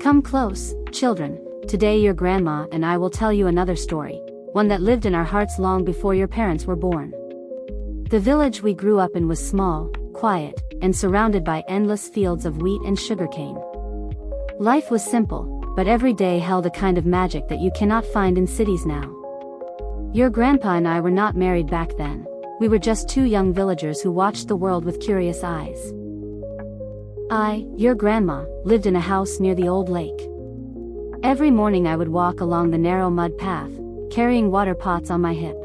Come close, children. Today your grandma and I will tell you another story, one that lived in our hearts long before your parents were born. The village we grew up in was small, quiet, and surrounded by endless fields of wheat and sugarcane. Life was simple, but every day held a kind of magic that you cannot find in cities now. Your grandpa and I were not married back then. We were just two young villagers who watched the world with curious eyes. I, your grandma, lived in a house near the old lake. Every morning I would walk along the narrow mud path, carrying water pots on my hip.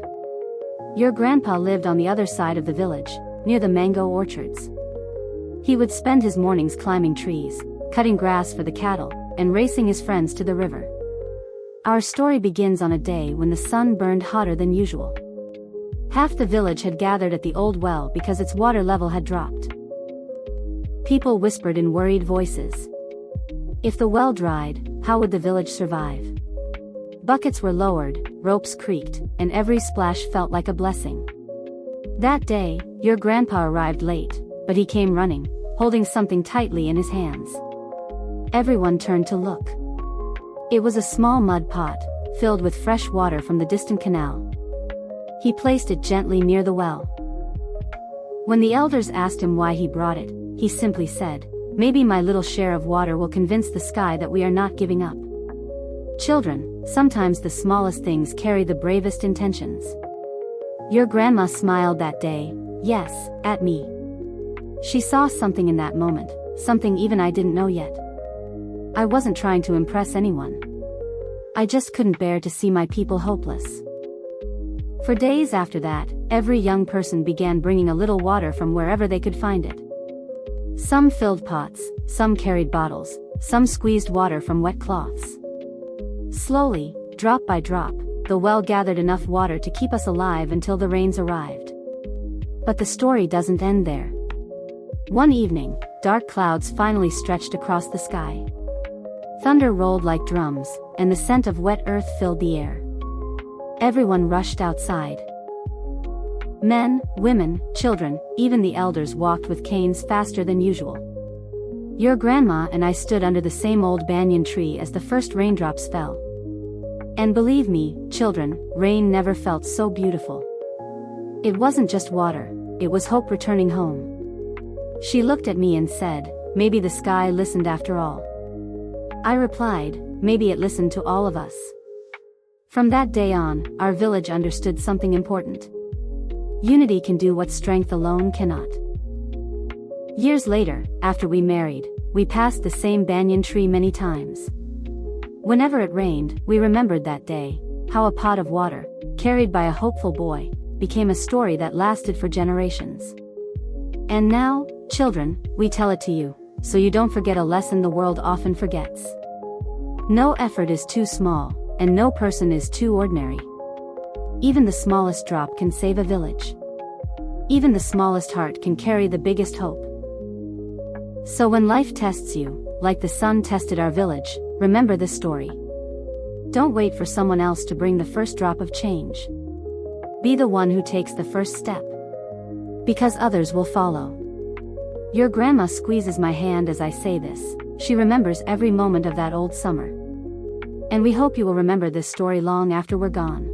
Your grandpa lived on the other side of the village, near the mango orchards. He would spend his mornings climbing trees, cutting grass for the cattle, and racing his friends to the river. Our story begins on a day when the sun burned hotter than usual. Half the village had gathered at the old well because its water level had dropped. People whispered in worried voices. If the well dried, how would the village survive? Buckets were lowered, ropes creaked, and every splash felt like a blessing. That day, your grandpa arrived late, but he came running, holding something tightly in his hands. Everyone turned to look. It was a small mud pot, filled with fresh water from the distant canal. He placed it gently near the well. When the elders asked him why he brought it, he simply said, "Maybe my little share of water will convince the sky that we are not giving up." Children, sometimes the smallest things carry the bravest intentions. Your grandma smiled that day, yes, at me. She saw something in that moment, something even I didn't know yet. I wasn't trying to impress anyone. I just couldn't bear to see my people hopeless. For days after that, every young person began bringing a little water from wherever they could find it. Some filled pots, some carried bottles, some squeezed water from wet cloths. Slowly, drop by drop, the well gathered enough water to keep us alive until the rains arrived. But the story doesn't end there. One evening, dark clouds finally stretched across the sky. Thunder rolled like drums, and the scent of wet earth filled the air. Everyone rushed outside. Men, women, children, even the elders walked with canes faster than usual. Your grandma and I stood under the same old banyan tree as the first raindrops fell. And believe me, children, rain never felt so beautiful. It wasn't just water, it was hope returning home. She looked at me and said, "Maybe the sky listened after all." I replied, "Maybe it listened to all of us." From that day on, our village understood something important. Unity can do what strength alone cannot. Years later, after we married, we passed the same banyan tree many times. Whenever it rained, we remembered that day, how a pot of water, carried by a hopeful boy, became a story that lasted for generations. And now, children, we tell it to you, so you don't forget a lesson the world often forgets. No effort is too small, and no person is too ordinary. Even the smallest drop can save a village. Even the smallest heart can carry the biggest hope. So when life tests you, like the sun tested our village, remember this story. Don't wait for someone else to bring the first drop of change. Be the one who takes the first step. Because others will follow. Your grandma squeezes my hand as I say this. She remembers every moment of that old summer. And we hope you will remember this story long after we're gone.